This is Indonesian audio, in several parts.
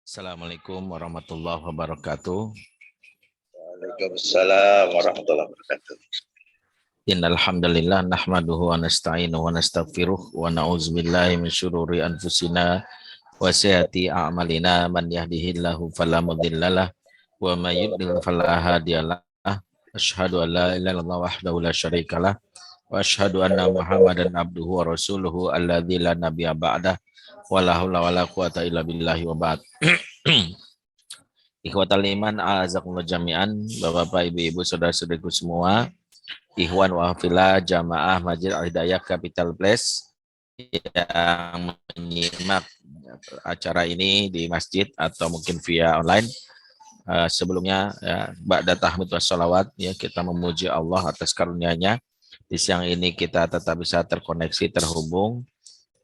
Assalamualaikum warahmatullahi wabarakatuh. Waalaikumsalam warahmatullahi wabarakatuh. Innal hamdalillah nahmaduhu wa nasta'inuhu wa nastaghfiruh wa na'udzubillahi min syururi anfusina wa sayyiati a'malina man yahdihillahu fala mudhillalah wa may yudlil fala hadiyalah. Asyhadu an la ilaha illallah wahdahu la syarikalah wa asyhadu anna Muhammadan abduhu wa rasuluhu alladzi la nabiyya ba'dah wa la haula wa la quwata illa billahi wa ba'd. Ikhwatal iman a'azakumullah jami'an, Bapak-bapak, Ibu-ibu, saudara-saudariku semua, Ikhwan wa Hafillah Jamaah Masjid Al-Hidayah Capital Place yang menyimak acara ini di masjid atau mungkin via online. Sebelumnya ya, ba'da tahmid wa sholawat, ya, kita memuji Allah atas karunia-Nya. Di siang ini kita tetap bisa terkoneksi, terhubung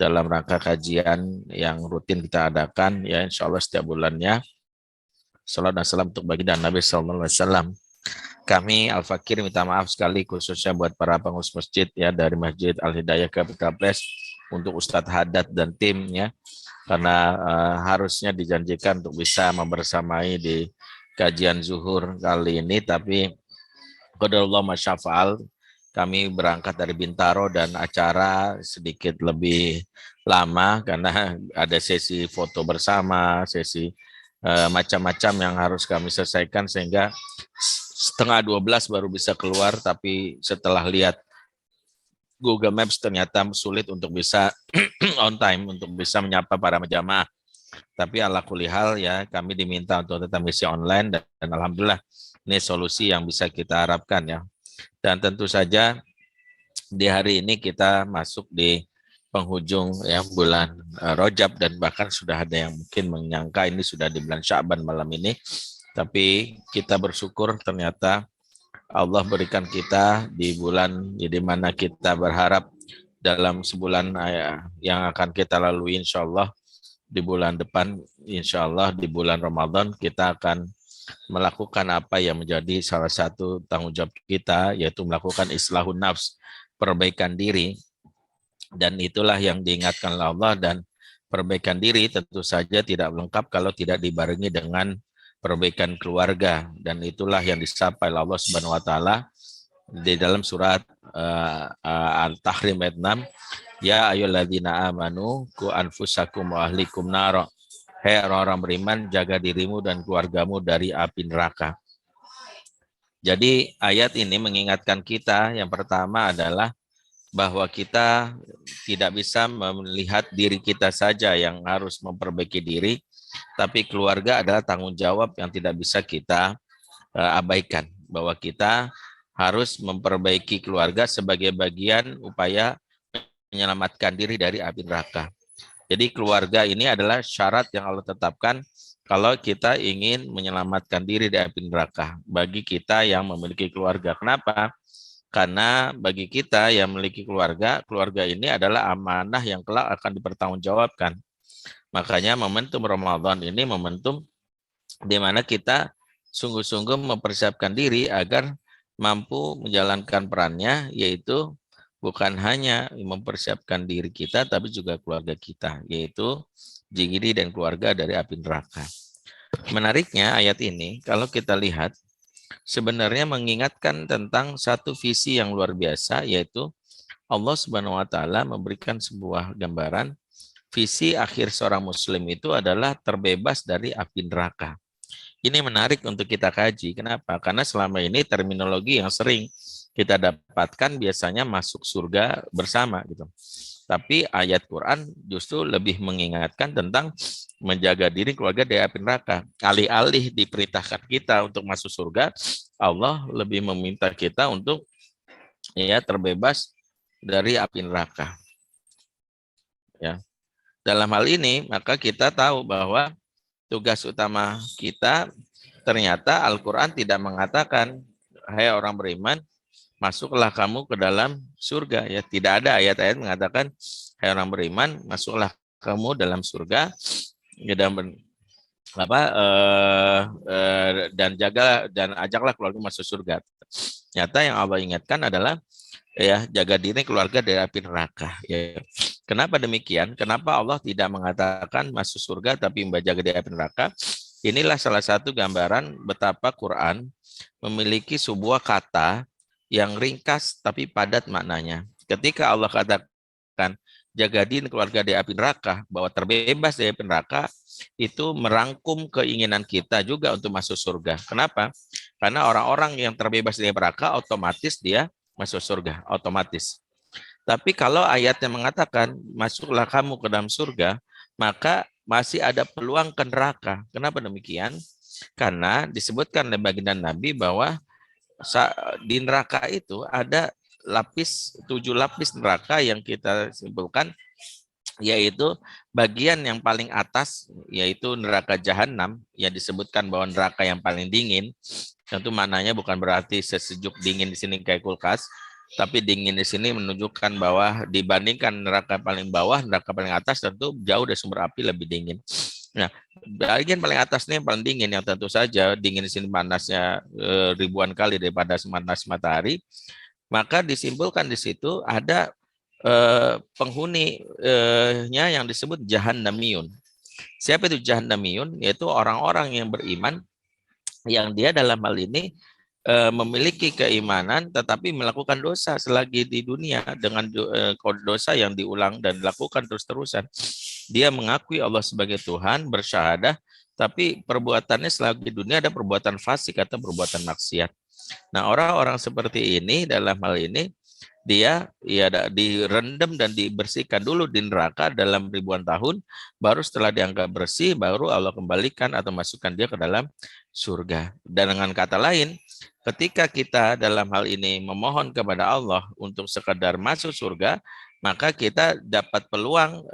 dalam rangka kajian yang rutin kita adakan, ya, insya Allah setiap bulannya. Salam dan salam untuk baginda Nabi Sallallahu Alaihi Wasallam. Kami Al-Fakir minta maaf sekali khususnya buat para pengurus masjid, ya, dari Masjid Al-Hidayah Capital Place, untuk Ustadz Haddad dan timnya, karena harusnya dijanjikan untuk bisa membersamai di kajian zuhur kali ini, tapi qadarullah masyafa'al, kami berangkat dari Bintaro dan acara sedikit lebih lama karena ada sesi foto bersama, sesi macam-macam yang harus kami selesaikan, sehingga 11:30 baru bisa keluar. Tapi setelah lihat Google Maps ternyata sulit untuk bisa on time, untuk bisa menyapa para jamaah. Tapi ala kulihal, ya, kami diminta untuk tetap misi online, dan alhamdulillah ini solusi yang bisa kita harapkan, ya. Dan tentu saja di hari ini kita masuk di penghujung, ya, bulan Rajab, dan bahkan sudah ada yang mungkin menyangka ini sudah di bulan Sya'ban malam ini. Tapi kita bersyukur ternyata Allah berikan kita di bulan di mana kita berharap dalam sebulan yang akan kita lalui, insya Allah di bulan depan, insya Allah di bulan Ramadan, kita akan melakukan apa yang menjadi salah satu tanggung jawab kita, yaitu melakukan islahun nafs, perbaikan diri. Dan itulah yang diingatkan oleh Allah, dan perbaikan diri tentu saja tidak lengkap kalau tidak dibarengi dengan perbaikan keluarga, dan itulah yang disampaikan oleh Allah Subhanahu wa taala di dalam surat Al-Tahrim ayat 6, ya ayyuhalladzina amanu qu anfusakum wa ahlikum nar. Hai orang-orang beriman, jaga dirimu dan keluargamu dari api neraka. Jadi ayat ini mengingatkan kita, yang pertama adalah bahwa kita tidak bisa melihat diri kita saja yang harus memperbaiki diri, tapi keluarga adalah tanggung jawab yang tidak bisa kita abaikan, bahwa kita harus memperbaiki keluarga sebagai bagian upaya menyelamatkan diri dari api neraka. Jadi keluarga ini adalah syarat yang Allah tetapkan kalau kita ingin menyelamatkan diri dari api neraka bagi kita yang memiliki keluarga. Kenapa? Karena bagi kita yang memiliki keluarga, keluarga ini adalah amanah yang kelak akan dipertanggungjawabkan. Makanya momentum Ramadan ini momentum di mana kita sungguh-sungguh mempersiapkan diri agar mampu menjalankan perannya, yaitu bukan hanya mempersiapkan diri kita, tapi juga keluarga kita, yaitu diri dan keluarga dari api neraka. Menariknya ayat ini, kalau kita lihat, sebenarnya mengingatkan tentang satu visi yang luar biasa, yaitu Allah Subhanahu wa taala memberikan sebuah gambaran visi akhir seorang muslim itu adalah terbebas dari api neraka. Ini menarik untuk kita kaji. Kenapa? Karena selama ini terminologi yang sering kita dapatkan biasanya masuk surga bersama gitu. Tapi ayat Quran justru lebih mengingatkan tentang menjaga diri keluarga dari api neraka. Alih-alih diperintahkan kita untuk masuk surga, Allah lebih meminta kita untuk, ya, terbebas dari api neraka. Ya. Dalam hal ini maka kita tahu bahwa tugas utama kita, ternyata Al-Quran tidak mengatakan, hai orang beriman, masuklah kamu ke dalam surga. Ya, tidak ada ayat-ayat mengatakan, hai orang beriman, masuklah kamu dalam surga, dan jaga dan ajaklah keluarga masuk surga. Nyata yang Allah ingatkan adalah, ya, jaga diri keluarga dari api neraka. Ya. Kenapa demikian? Kenapa Allah tidak mengatakan masuk surga tapi menjaga di api neraka? Inilah salah satu gambaran betapa Quran memiliki sebuah kata yang ringkas tapi padat maknanya. Ketika Allah katakan jaga din keluarga di api neraka, bahwa terbebas dari api neraka, itu merangkum keinginan kita juga untuk masuk surga. Kenapa? Karena orang-orang yang terbebas dari neraka otomatis dia masuk surga, otomatis. Tapi kalau ayatnya mengatakan masuklah kamu ke dalam surga, maka masih ada peluang ke neraka. Kenapa demikian? Karena disebutkan oleh baginda Nabi bahwa di neraka itu ada 7 lapis neraka yang kita simpulkan, yaitu bagian yang paling atas, yaitu neraka jahanam, yang disebutkan bahwa neraka yang paling dingin. Tentu maknanya bukan berarti sesejuk dingin di sini kayak kulkas, tapi dingin di sini menunjukkan bahwa dibandingkan neraka paling bawah, neraka paling atas tentu jauh dari sumber api lebih dingin. Nah, bagian paling atasnya yang paling dingin, yang tentu saja dingin di sini panasnya ribuan kali daripada panas matahari. Maka disimpulkan di situ ada penghuninya yang disebut Jahannamiyun. Siapa itu Jahannamiyun? Yaitu orang-orang yang beriman, yang dia dalam hal ini memiliki keimanan tetapi melakukan dosa selagi di dunia dengan dosa yang diulang dan dilakukan terus-terusan. Dia mengakui Allah sebagai Tuhan, bersyahadah, tapi perbuatannya selagi di dunia ada perbuatan fasik atau perbuatan maksiat. Nah, orang-orang seperti ini dalam hal ini dia ya direndam dan dibersihkan dulu di neraka dalam ribuan tahun, baru setelah dianggap bersih baru Allah kembalikan atau masukkan dia ke dalam surga. Dan dengan kata lain, ketika kita dalam hal ini memohon kepada Allah untuk sekedar masuk surga, maka kita dapat peluang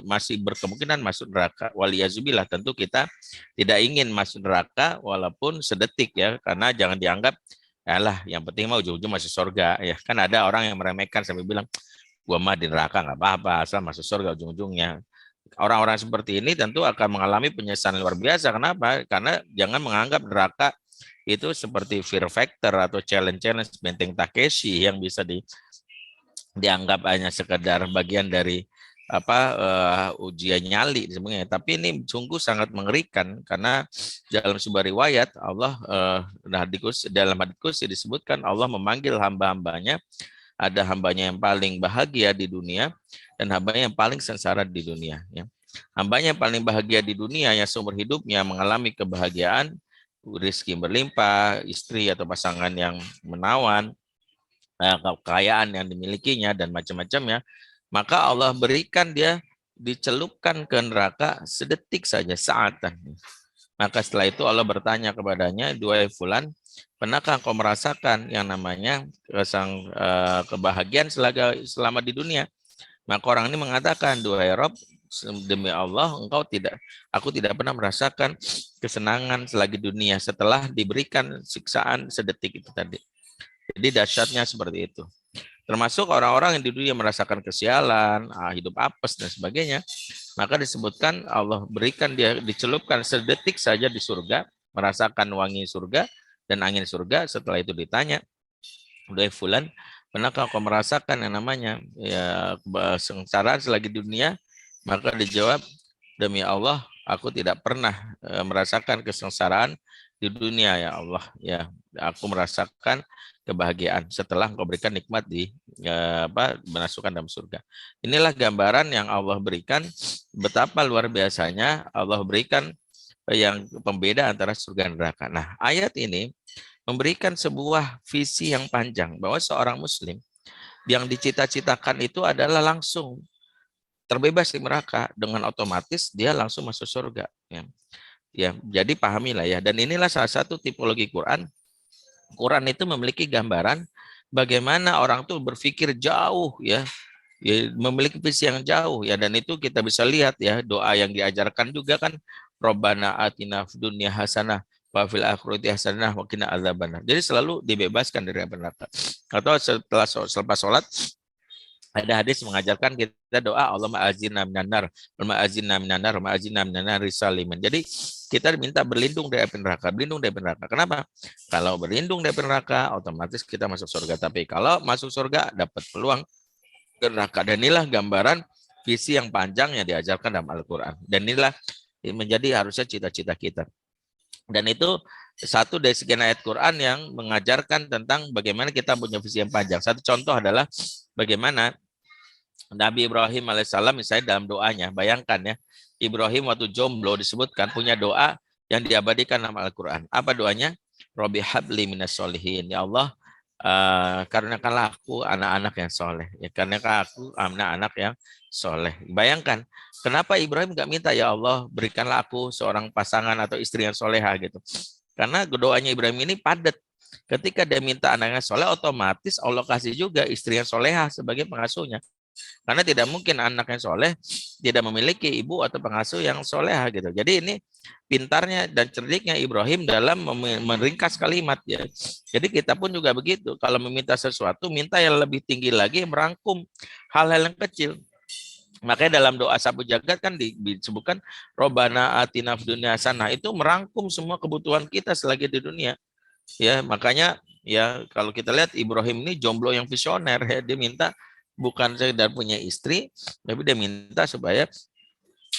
masih berkemungkinan masuk neraka. Waliyazubillah, tentu kita tidak ingin masuk neraka walaupun sedetik ya, karena jangan dianggap alah yang penting mau ujung-ujung masuk surga ya. Kan ada orang yang meremehkan sampai bilang gua mah di neraka nggak apa-apa asal masuk surga ujung-ujungnya. Orang-orang seperti ini tentu akan mengalami penyesalan luar biasa. Kenapa? Karena jangan menganggap neraka itu seperti Fear Factor atau challenge-challenge Benteng Takeshi yang bisa dianggap hanya sekedar bagian dari ujian nyali sebenarnya. Tapi ini sungguh sangat mengerikan karena dalam sebuah riwayat Allah dalam hadits qudsi disebutkan Allah memanggil hamba-hambanya, ada hambanya yang paling bahagia di dunia dan hambanya yang paling sengsara di dunia ya. Hambanya yang paling bahagia di dunia yang seumur hidupnya mengalami kebahagiaan, rezeki berlimpah, istri atau pasangan yang menawan, kekayaan yang dimilikinya dan macam-macamnya, maka Allah berikan dia dicelupkan ke neraka sedetik saja, saatan. Maka setelah itu Allah bertanya kepadanya, "Duhai fulan, pernahkah kau merasakan yang namanya kebahagiaan selama di dunia?" Maka orang ini mengatakan, "Duhai Rob, demi Allah, aku tidak pernah merasakan kesenangan selagi dunia setelah diberikan siksaan sedetik itu tadi." Jadi dahsyatnya seperti itu. Termasuk orang-orang yang di dunia merasakan kesialan, hidup apes dan sebagainya, maka disebutkan Allah berikan dia dicelupkan sedetik saja di surga, merasakan wangi surga dan angin surga. Setelah itu ditanya, "Udah fulan, pernahkah kau merasakan yang namanya ya kesengsaraan selagi di dunia?" Maka dijawab, "Demi Allah, aku tidak pernah merasakan kesengsaraan di dunia ya Allah. Ya, aku merasakan kebahagiaan setelah engkau berikan nikmat dimasukkan dalam surga." Inilah gambaran yang Allah berikan betapa luar biasanya Allah berikan yang pembeda antara surga dan neraka. Nah, ayat ini memberikan sebuah visi yang panjang bahwa seorang muslim yang dicita-citakan itu adalah langsung terbebas dari neraka, dengan otomatis dia langsung masuk surga ya. Ya, jadi pahamilah ya. Dan inilah salah satu tipologi Quran. Quran itu memiliki gambaran bagaimana orang tuh berpikir jauh ya, memiliki visi yang jauh ya, dan itu kita bisa lihat ya doa yang diajarkan juga kan, Robbana atina fid dunya hasanah wa fil akhirati hasanah wa qina adzabannar. Jadi selalu dibebaskan dari neraka. Atau selepas sholat ada hadis mengajarkan kita doa Allahumma azinna minanar, Allahumma azinna minanar, Allahumma azinna minanar risaliman. Jadi kita diminta berlindung dari api neraka, berlindung dari api neraka. Kenapa? Kalau berlindung dari api neraka, otomatis kita masuk surga. Tapi kalau masuk surga, dapat peluang ke neraka. Dan inilah gambaran visi yang panjang yang diajarkan dalam Al-Quran. Dan inilah menjadi harusnya cita-cita kita. Dan itu satu dari sekian ayat Quran yang mengajarkan tentang bagaimana kita punya visi yang panjang. Satu contoh adalah bagaimana Nabi Ibrahim alaihissalam misalnya dalam doanya, bayangkan ya, Ibrahim waktu jomblo disebutkan punya doa yang diabadikan dalam Al-Quran. Apa doanya? Robbi habli minas solihin. Ya Allah, karuniakanlah aku anak-anak yang soleh. Ya, karuniakanlah aku anak-anak yang soleh. Bayangkan, kenapa Ibrahim nggak minta, ya Allah, berikanlah aku seorang pasangan atau istri yang soleha gitu. Karena doanya Ibrahim ini padat. Ketika dia minta anaknya soleh, otomatis Allah kasih juga istri yang soleha sebagai pengasuhnya. Karena tidak mungkin anak yang soleh tidak memiliki ibu atau pengasuh yang soleha gitu. Jadi ini pintarnya dan cerdiknya Ibrahim dalam meringkas kalimat ya. Jadi kita pun juga begitu. Kalau meminta sesuatu, minta yang lebih tinggi lagi, merangkum hal-hal yang kecil. Makanya dalam doa sapu jagat kan disebutkan Robbana atina fid dunya hasanah, itu merangkum semua kebutuhan kita selagi di dunia. Ya, makanya ya kalau kita lihat Ibrahim ini jomblo yang visioner ya, dia minta bukan sekedar punya istri, tapi dia minta supaya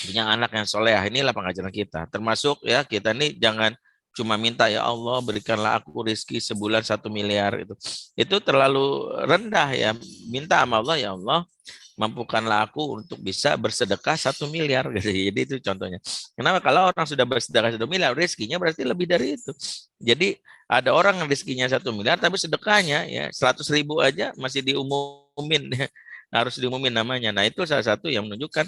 punya anak yang soleh. Inilah pengajaran kita. Termasuk ya kita ini jangan cuma minta ya Allah berikanlah aku rezeki sebulan 1 miliar itu. Itu terlalu rendah ya. Minta sama Allah, ya Allah mampukanlah aku untuk bisa bersedekah 1 miliar gitu. Jadi itu contohnya. Kenapa? Kalau orang sudah bersedekah 1 miliar, rezekinya berarti lebih dari itu. Jadi ada orang yang rezekinya 1 miliar, tapi sedekahnya ya 100.000 aja masih diumumin, harus diumumin namanya. Nah itu salah satu yang menunjukkan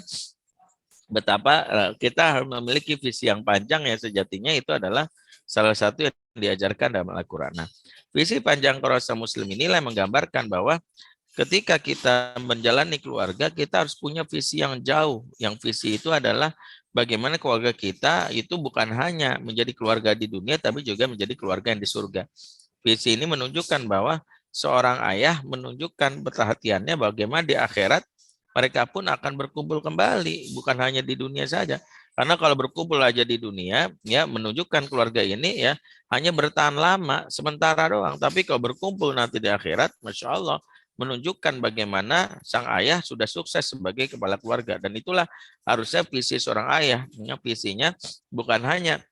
betapa kita harus memiliki visi yang panjang yang sejatinya itu adalah salah satu yang diajarkan dalam Al-Quran. Nah, visi panjang Qur'an Muslim inilah yang menggambarkan bahwa ketika kita menjalani keluarga, kita harus punya visi yang jauh. Yang visi itu adalah bagaimana keluarga kita itu bukan hanya menjadi keluarga di dunia, tapi juga menjadi keluarga yang di surga. Visi ini menunjukkan bahwa seorang ayah menunjukkan perhatiannya bagaimana di akhirat mereka pun akan berkumpul kembali, bukan hanya di dunia saja. Karena kalau berkumpul aja di dunia, ya menunjukkan keluarga ini ya hanya bertahan lama, sementara doang. Tapi kalau berkumpul nanti di akhirat, Masya Allah, menunjukkan bagaimana sang ayah sudah sukses sebagai kepala keluarga. Dan itulah harusnya visi seorang ayah. Visinya bukan hanya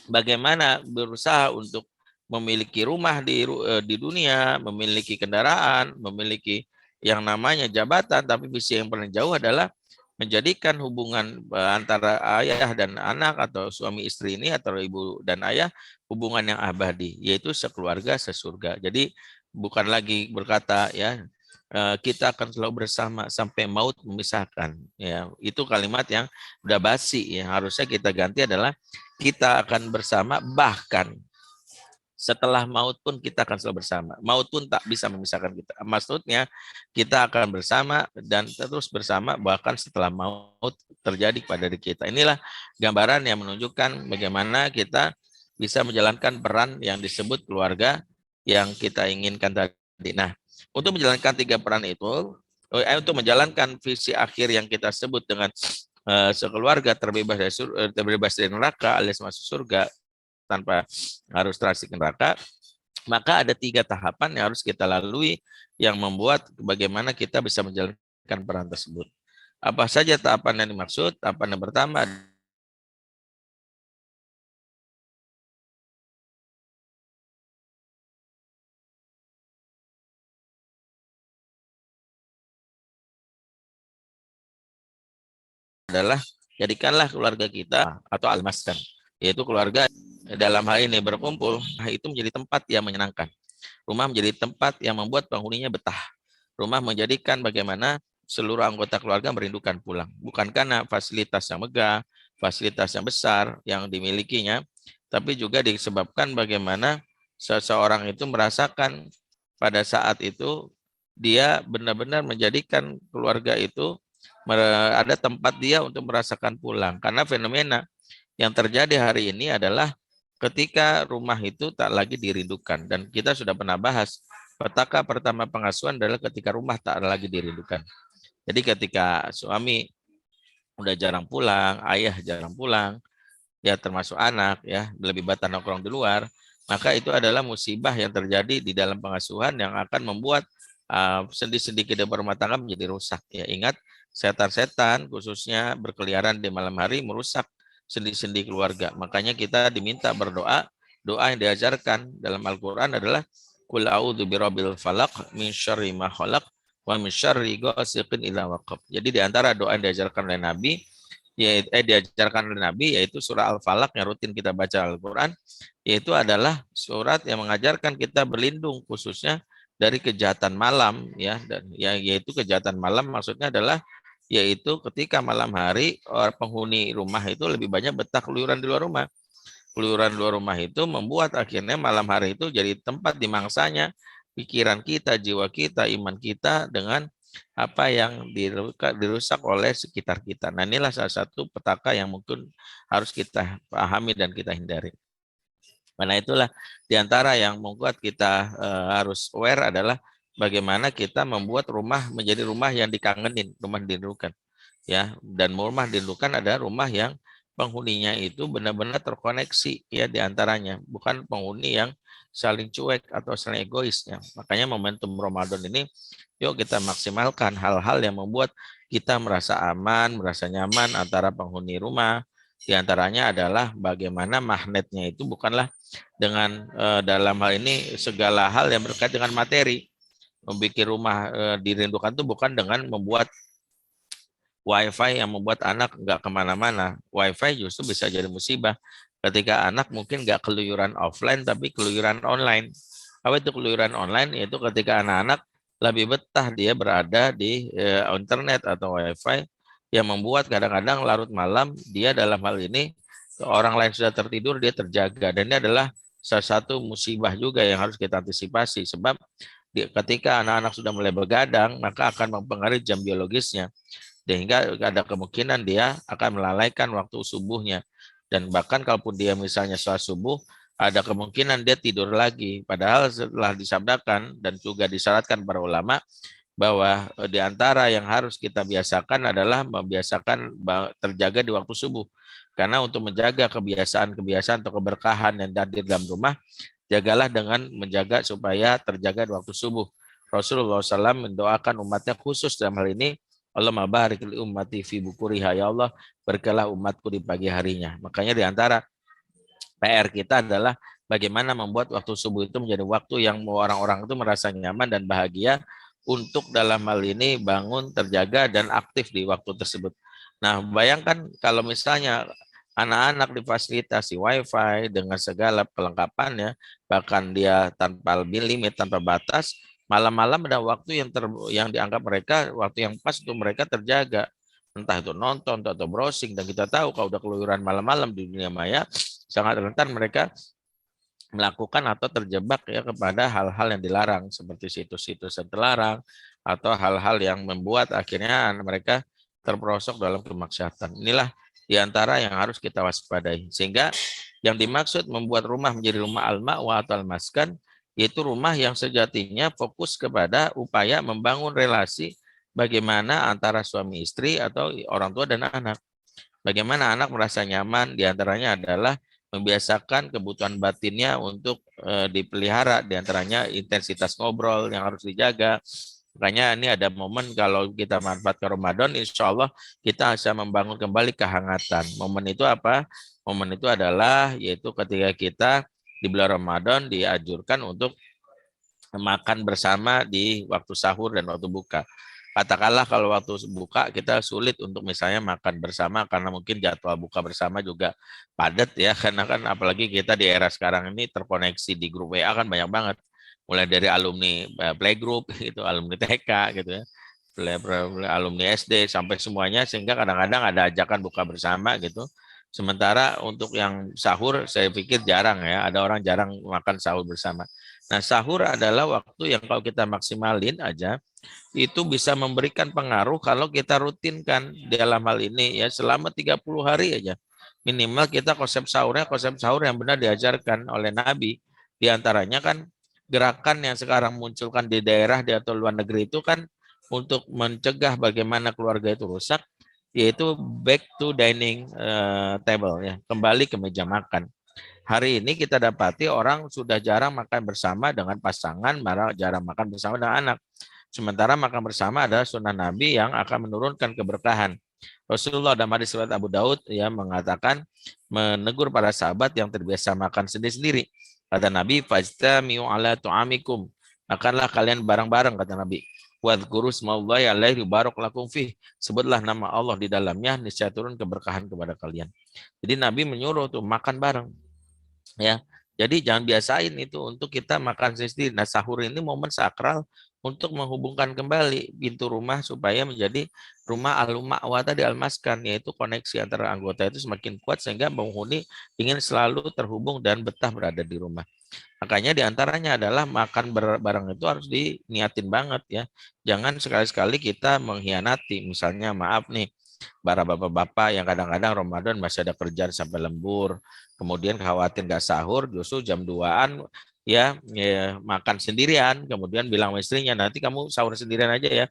bagaimana berusaha untuk memiliki rumah di dunia, memiliki kendaraan, memiliki yang namanya jabatan, tapi visi yang paling jauh adalah menjadikan hubungan antara ayah dan anak atau suami istri ini atau ibu dan ayah hubungan yang abadi, yaitu sekeluarga sesurga. Jadi bukan lagi berkata ya kita akan selalu bersama sampai maut memisahkan. Ya, itu kalimat yang udah basi. Ya, harusnya kita ganti adalah kita akan bersama, bahkan setelah maut pun kita akan selalu bersama. Maut pun tak bisa memisahkan kita. Maksudnya kita akan bersama dan terus bersama bahkan setelah maut terjadi pada diri kita. Inilah gambaran yang menunjukkan bagaimana kita bisa menjalankan peran yang disebut keluarga yang kita inginkan tadi. Nah, untuk menjalankan 3 peran itu, untuk menjalankan visi akhir yang kita sebut dengan sekeluarga terbebas dari neraka alias masuk surga tanpa harus terasik neraka, maka ada 3 tahapan yang harus kita lalui yang membuat bagaimana kita bisa menjalankan peran tersebut. Apa saja tahapan yang dimaksud? Tahapan yang pertama adalah jadikanlah keluarga kita atau almaskan, yaitu keluarga dalam hal ini berkumpul, itu menjadi tempat yang menyenangkan. Rumah menjadi tempat yang membuat penghuninya betah. Rumah menjadikan bagaimana seluruh anggota keluarga merindukan pulang. Bukan karena fasilitas yang megah, fasilitas yang besar yang dimilikinya, tapi juga disebabkan bagaimana seseorang itu merasakan pada saat itu dia benar-benar menjadikan keluarga itu ada tempat dia untuk merasakan pulang. Karena fenomena yang terjadi hari ini adalah ketika rumah itu tak lagi dirindukan. Dan kita sudah pernah bahas, petaka pertama pengasuhan adalah ketika rumah tak lagi dirindukan. Jadi ketika suami udah jarang pulang, ayah jarang pulang, ya termasuk anak, ya lebih banyak nongkrong di luar, maka itu adalah musibah yang terjadi di dalam pengasuhan yang akan membuat sendi-sendi kehidupan rumah tangga menjadi rusak. Ya ingat, setan-setan khususnya berkeliaran di malam hari merusak sendi-sendi keluarga. Makanya kita diminta berdoa. Doa yang diajarkan dalam Al-Quran adalah Qul a'udzu birabbil falaq min syarri ma khalaq wa min syarri ghasiqin idza waqab. Jadi di antara doa yang diajarkan oleh Nabi yaitu surah Al-Falaq yang rutin kita baca Al-Quran, yaitu adalah surat yang mengajarkan kita berlindung khususnya dari kejahatan malam, ya, dan yaitu kejahatan malam maksudnya adalah yaitu ketika malam hari penghuni rumah itu lebih banyak betah keluyuran di luar rumah. Keluyuran di luar rumah itu membuat akhirnya malam hari itu jadi tempat dimangsanya pikiran kita, jiwa kita, iman kita dengan apa yang dirusak oleh sekitar kita. Nah, inilah salah satu petaka yang mungkin harus kita pahami dan kita hindari. Karena itulah diantara yang membuat kita harus aware adalah bagaimana kita membuat rumah menjadi rumah yang dikangenin, rumah dirindukan. Ya, dan rumah dirindukan ada rumah yang penghuninya itu benar-benar terkoneksi ya diantaranya, bukan penghuni yang saling cuek atau saling egois ya. Makanya momentum Ramadan ini yuk kita maksimalkan hal-hal yang membuat kita merasa aman, merasa nyaman antara penghuni rumah. Di antaranya adalah bagaimana magnetnya itu bukanlah dengan dalam hal ini segala hal yang berkait dengan materi. Membuat rumah dirindukan itu bukan dengan membuat WiFi yang membuat anak nggak kemana-mana. WiFi justru bisa jadi musibah ketika anak mungkin nggak keluyuran offline tapi keluyuran online. Apa itu keluyuran online? Yaitu ketika anak-anak lebih betah dia berada di internet atau WiFi yang membuat kadang-kadang larut malam dia dalam hal ini orang lain sudah tertidur dia terjaga, dan ini adalah salah satu musibah juga yang harus kita antisipasi sebab ketika anak-anak sudah mulai begadang maka akan mempengaruhi jam biologisnya sehingga ada kemungkinan dia akan melalaikan waktu subuhnya, dan bahkan kalaupun dia misalnya sholat subuh ada kemungkinan dia tidur lagi, padahal setelah disabdakan dan juga disyaratkan para ulama bahwa di antara yang harus kita biasakan adalah membiasakan terjaga di waktu subuh, karena untuk menjaga kebiasaan-kebiasaan atau keberkahan yang ada di dalam rumah, jagalah dengan menjaga supaya terjaga di waktu subuh. Rasulullah SAW mendoakan umatnya khusus dalam hal ini, Allahumma barik li ummati fi bukuriha, ya Allah berkalah umatku di pagi harinya. Makanya di antara PR kita adalah bagaimana membuat waktu subuh itu menjadi waktu yang orang-orang itu merasa nyaman dan bahagia untuk dalam hal ini bangun, terjaga, dan aktif di waktu tersebut. Nah, bayangkan kalau misalnya anak-anak difasilitasi WiFi dengan segala kelengkapannya, bahkan dia tanpa limit, tanpa batas, malam-malam ada waktu yang dianggap mereka waktu yang pas untuk mereka terjaga, entah itu nonton atau browsing, dan kita tahu kalau udah keluyuran malam-malam di dunia maya sangat rentan mereka melakukan atau terjebak ya kepada hal-hal yang dilarang seperti situs-situs yang terlarang atau hal-hal yang membuat akhirnya mereka terperosok dalam kemaksiatan. Inilah diantara yang harus kita waspadai, sehingga yang dimaksud membuat rumah menjadi rumah al-ma'wa atau al-maskan yaitu rumah yang sejatinya fokus kepada upaya membangun relasi bagaimana antara suami istri atau orang tua dan anak. Bagaimana anak merasa nyaman, diantaranya adalah membiasakan kebutuhan batinnya untuk dipelihara, diantaranya intensitas ngobrol yang harus dijaga. Makanya ini ada momen kalau kita manfaatkan Ramadan, insya Allah kita bisa membangun kembali kehangatan. Momen itu apa? Momen itu adalah yaitu ketika kita di bulan Ramadan dianjurkan untuk makan bersama di waktu sahur dan waktu buka. Katakanlah kalau waktu buka kita sulit untuk misalnya makan bersama karena mungkin jadwal buka bersama juga padat ya, karena kan apalagi kita di era sekarang ini terkoneksi di grup WA kan banyak banget, mulai dari alumni playgroup gitu, alumni TK gitu ya, alumni SD sampai semuanya, sehingga kadang-kadang ada ajakan buka bersama gitu. Sementara untuk yang sahur saya pikir jarang ya, ada orang jarang makan sahur bersama. Nah, sahur adalah waktu yang kalau kita maksimalin aja itu bisa memberikan pengaruh kalau kita rutinkan dalam hal ini ya selama 30 hari aja. Minimal kita konsep sahur yang benar diajarkan oleh Nabi. Di antaranya kan gerakan yang sekarang munculkan di daerah di atau luar negeri itu kan untuk mencegah bagaimana keluarga itu rusak, yaitu back to dining table ya, kembali ke meja makan. Hari ini kita dapati orang sudah jarang makan bersama dengan pasangan, malah jarang makan bersama dengan anak. Sementara makan bersama adalah sunnah Nabi yang akan menurunkan keberkahan. Rasulullah dalam hadis riwayat Abu Daud ya mengatakan menegur para sahabat yang terbiasa makan sendiri-sendiri. Kata Nabi, "Fajtami'u ala tu'amikum." Makanlah kalian bareng-bareng kata Nabi. Wadhkuru smallahi alaihi barak lakum fih. Sebutlah nama Allah di dalamnya, niscaya turun keberkahan kepada kalian. Jadi Nabi menyuruh tuh makan bareng ya. Jadi jangan biasain itu untuk kita makan sendiri. Nah, sahur ini momen sakral untuk menghubungkan kembali pintu rumah supaya menjadi rumah al-ma'wa tadi al-maskan, yaitu koneksi antara anggota itu semakin kuat sehingga penghuni ingin selalu terhubung dan betah berada di rumah. Makanya diantaranya adalah makan bareng itu harus diniatin banget ya. Jangan sekali-sekali kita mengkhianati. Misalnya maaf nih, para bapak-bapak yang kadang-kadang Ramadan masih ada kerjaan sampai lembur, kemudian khawatir nggak sahur, justru jam 2-an ya makan sendirian, kemudian bilang sama istrinya, nanti kamu sahur sendirian aja ya.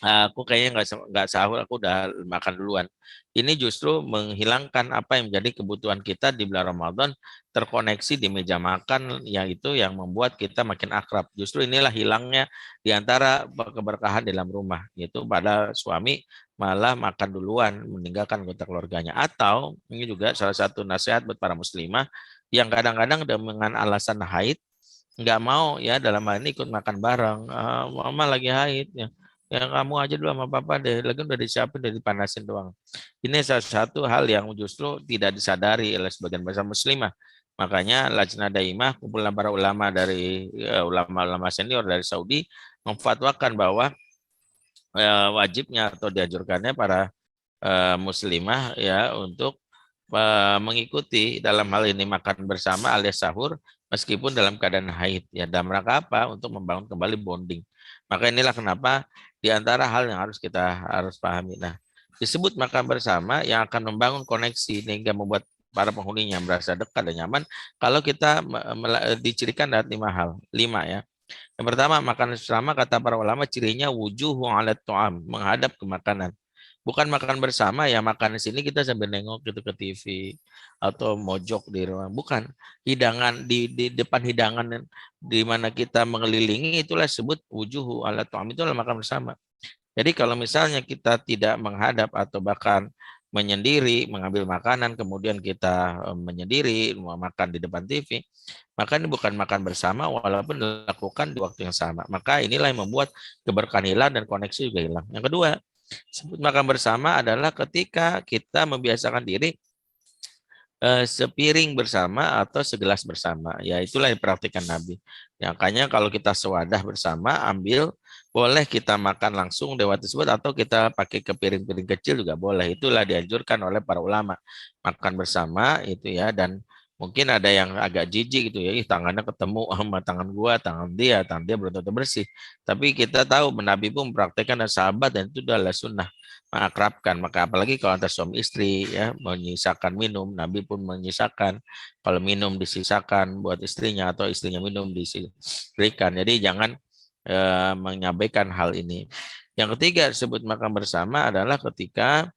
Aku kayaknya nggak sahur, aku udah makan duluan. Ini justru menghilangkan apa yang menjadi kebutuhan kita di bulan Ramadan, terkoneksi di meja makan, yang itu yang membuat kita makin akrab. Justru inilah hilangnya di antara keberkahan dalam rumah, yaitu pada suami malah makan duluan, meninggalkan anggota keluarganya. Atau ini juga salah satu nasihat buat para muslimah yang kadang-kadang dengan alasan haid nggak mau ya dalam hal ini ikut makan bareng. Mama lagi haid ya. Ya kamu aja dulu sama papa deh, lagi udah disiapin, udah dipanasin doang. Ini salah satu hal yang justru tidak disadari oleh sebagian besar muslimah. Makanya Lajnah Daimah, kumpulan para ulama dari ulama-ulama senior dari Saudi memfatwakan bahwa wajibnya atau dianjurkannya para muslimah ya untuk mengikuti dalam hal ini makan bersama alias sahur meskipun dalam keadaan haid ya, dalam rangka apa? Untuk membangun kembali bonding. Maka inilah kenapa di antara hal yang harus pahami. Nah, disebut makan bersama yang akan membangun koneksi hingga membuat para penghuninya merasa dekat dan nyaman kalau kita dicirikan dengan 5 hal. 5 ya. Yang pertama, makan bersama kata para ulama cirinya wujuhu ala tu'am, menghadap ke makanan. Bukan makan bersama ya makan di sini kita sambil nengok gitu ke TV atau mojok di rumah. Bukan, hidangan di depan hidangan di mana kita mengelilingi itulah sebut wujuhu ala tu'am, itulah makan bersama. Jadi kalau misalnya kita tidak menghadap atau bahkan menyendiri, mengambil makanan, kemudian kita menyendiri, mau makan di depan TV, maka ini bukan makan bersama walaupun dilakukan di waktu yang sama. Maka inilah yang membuat keberkahan hilang dan koneksi juga hilang. Yang kedua, sebut makan bersama adalah ketika kita membiasakan diri sepiring bersama atau segelas bersama. Ya itulah yang dipraktikkan Nabi. Ya, makanya kalau kita sewadah bersama, ambil, boleh kita makan langsung lewat tersebut atau kita pakai ke piring-piring kecil juga boleh. Itulah dianjurkan oleh para ulama. Makan bersama itu ya, dan mungkin ada yang agak jijik gitu ya, tangannya ketemu sama tangan dia belum tentu bersih. Tapi kita tahu Nabi pun mempraktikkan dan sahabat dan itu adalah sunnah mengakrabkan. Maka apalagi kalau antara suami istri ya menyisakan minum, Nabi pun menyisakan, kalau minum disisakan buat istrinya atau istrinya minum diberikan. Jadi jangan mengabaikan hal ini. Yang ketiga disebut makan bersama adalah ketika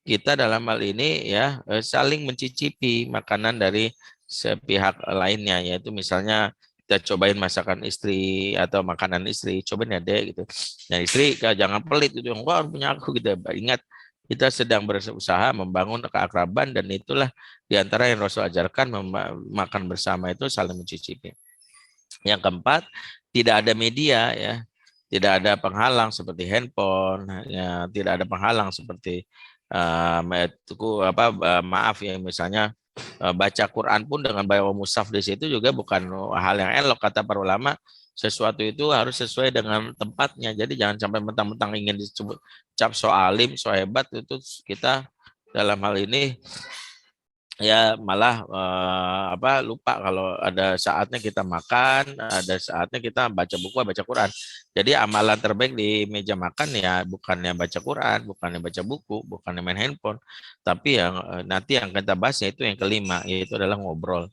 kita dalam hal ini ya saling mencicipi makanan dari sepihak lainnya, yaitu misalnya kita cobain masakan istri atau makanan istri, cobain ya deh gitu. Nah istri jangan pelit gitu, enggak punya aku gitu. Ingat kita sedang berusaha membangun keakraban dan itulah diantara yang Rasul ajarkan, makan bersama itu saling mencicipi. Yang keempat, tidak ada media ya, tidak ada penghalang seperti handphone, ya, tidak ada penghalang seperti maaf ya misalnya baca Quran pun dengan bawa mushaf di situ juga bukan hal yang elok kata para ulama. Sesuatu itu harus sesuai dengan tempatnya. Jadi jangan sampai mentang-mentang ingin disebut cap so alim, so hebat itu kita dalam hal ini ya malah lupa kalau ada saatnya kita makan, ada saatnya kita baca buku, baca Quran. Jadi amalan terbaik di meja makan ya bukannya baca Quran, bukannya baca buku, bukannya main handphone, tapi yang nanti yang kita bahas yaitu yang kelima, yaitu adalah ngobrol.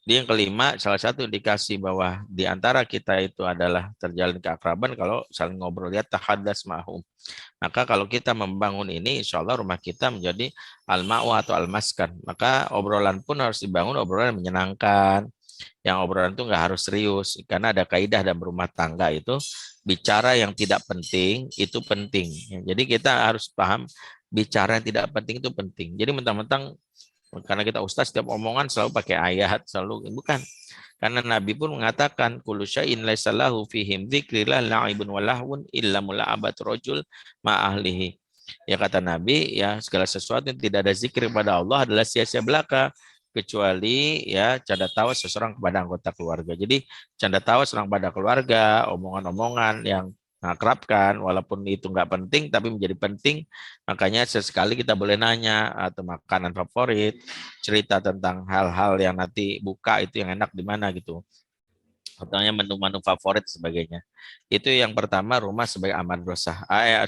Di yang kelima, salah satu indikasi bahwa di antara kita itu adalah terjalin keakraban kalau saling ngobrol, ya tahadas ma'hum. Maka kalau kita membangun ini, insya Allah rumah kita menjadi al-ma'wa atau al-maskan. Maka obrolan pun harus dibangun, obrolan yang menyenangkan, yang obrolan itu nggak harus serius, karena ada kaidah dalam rumah tangga itu bicara yang tidak penting itu penting. Jadi kita harus paham bicara yang tidak penting itu penting. Jadi mentang-mentang karena kita ustaz setiap omongan selalu pakai ayat, selalu bukan. Karena Nabi pun mengatakan kullu syai'in laisa lahu fihim dzikrillah la'ibun wa lahwun illa mula'abat rajul ma ahlihi. Ya kata Nabi, ya segala sesuatu yang tidak ada zikir kepada Allah adalah sia-sia belaka kecuali ya canda tawa seseorang kepada anggota keluarga. Jadi canda tawa seseorang pada keluarga, omongan-omongan yang mengakrabkan, walaupun itu nggak penting tapi menjadi penting, makanya sesekali kita boleh nanya atau makanan favorit, cerita tentang hal-hal yang nanti buka itu yang enak di mana gitu. Contohnya menu-menu favorit sebagainya. Itu yang pertama, rumah sebagai aman madrasah,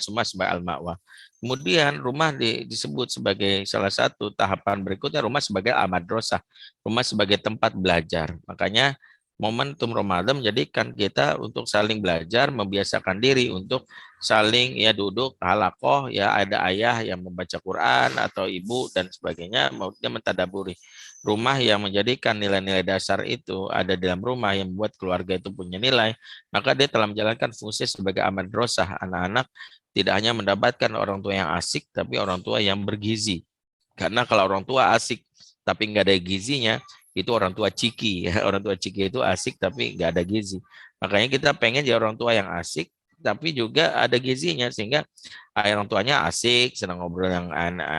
rumah sebagai al-ma'wa. Kemudian rumah disebut sebagai salah satu tahapan berikutnya rumah sebagai al-madrasah, rumah sebagai tempat belajar. Makanya momentum Ramadan menjadikan kita untuk saling belajar, membiasakan diri untuk saling ya duduk halakoh, ya ada ayah yang membaca Quran atau ibu dan sebagainya, mau dia mentadaburi. Rumah yang menjadikan nilai-nilai dasar itu ada dalam rumah yang membuat keluarga itu punya nilai, maka dia telah menjalankan fungsi sebagai aman madrasah. Anak-anak tidak hanya mendapatkan orang tua yang asik, tapi orang tua yang bergizi. Karena kalau orang tua asik tapi nggak ada gizinya, itu orang tua ciki. Orang tua ciki itu asik tapi nggak ada gizi. Makanya kita pengen jadi orang tua yang asik, tapi juga ada gizinya sehingga orang tuanya asik, senang ngobrol yang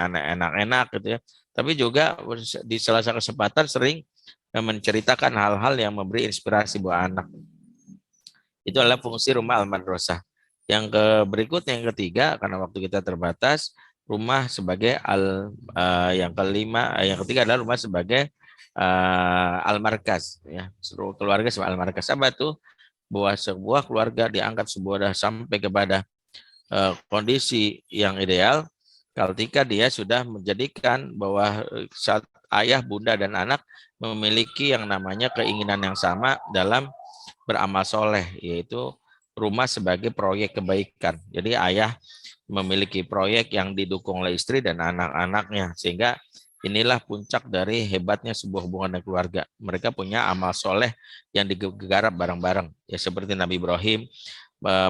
enak-enak gitu ya. Tapi juga di salah satu kesempatan sering menceritakan hal-hal yang memberi inspirasi buat anak. Itu adalah fungsi rumah al-madrasah. Yang berikutnya yang ketiga, karena waktu kita terbatas, rumah sebagai yang kelima, yang ketiga adalah rumah sebagai al-markaz, ya, seluruh keluarga sebagai al-markaz. Apa itu? Bahwa sebuah keluarga diangkat sebuah sampai kepada kondisi yang ideal ketika dia sudah menjadikan bahwa saat ayah, bunda, dan anak memiliki yang namanya keinginan yang sama dalam beramal soleh, yaitu rumah sebagai proyek kebaikan. Jadi ayah memiliki proyek yang didukung oleh istri dan anak-anaknya, sehingga inilah puncak dari hebatnya sebuah hubungan keluarga. Mereka punya amal soleh yang digarap bareng-bareng. Ya seperti Nabi Ibrahim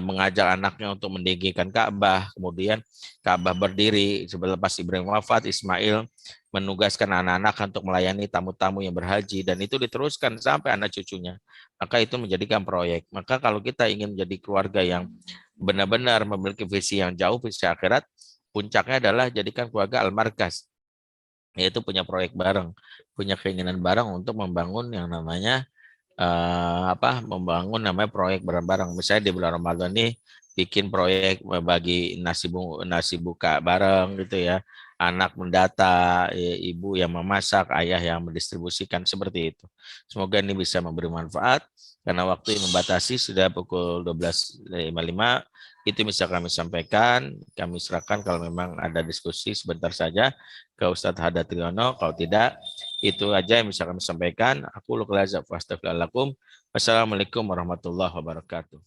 mengajak anaknya untuk mendirikan Ka'bah, kemudian Ka'bah berdiri. Selepas Ibrahim wafat, Ismail menugaskan anak-anak untuk melayani tamu-tamu yang berhaji, dan itu diteruskan sampai anak cucunya. Maka itu menjadikan proyek. Maka kalau kita ingin menjadi keluarga yang benar-benar memiliki visi yang jauh, visi akhirat, puncaknya adalah jadikan keluarga al-markaz, yaitu punya proyek bareng, punya keinginan bareng untuk membangun yang namanya membangun namanya proyek bareng-bareng. Misalnya di bulan Ramadan ini bikin proyek bagi nasi buka bareng gitu ya. Anak mendata, ibu yang memasak, ayah yang mendistribusikan, seperti itu. Semoga ini bisa memberi manfaat. Karena waktu yang membatasi sudah pukul 12.55, itu bisa kami sampaikan. Kami serahkan kalau memang ada diskusi sebentar saja ke Ustadz Hadat Riono. Kalau tidak, itu aja yang bisa kami sampaikan. Aku Wassalamualaikum warahmatullahi wabarakatuh.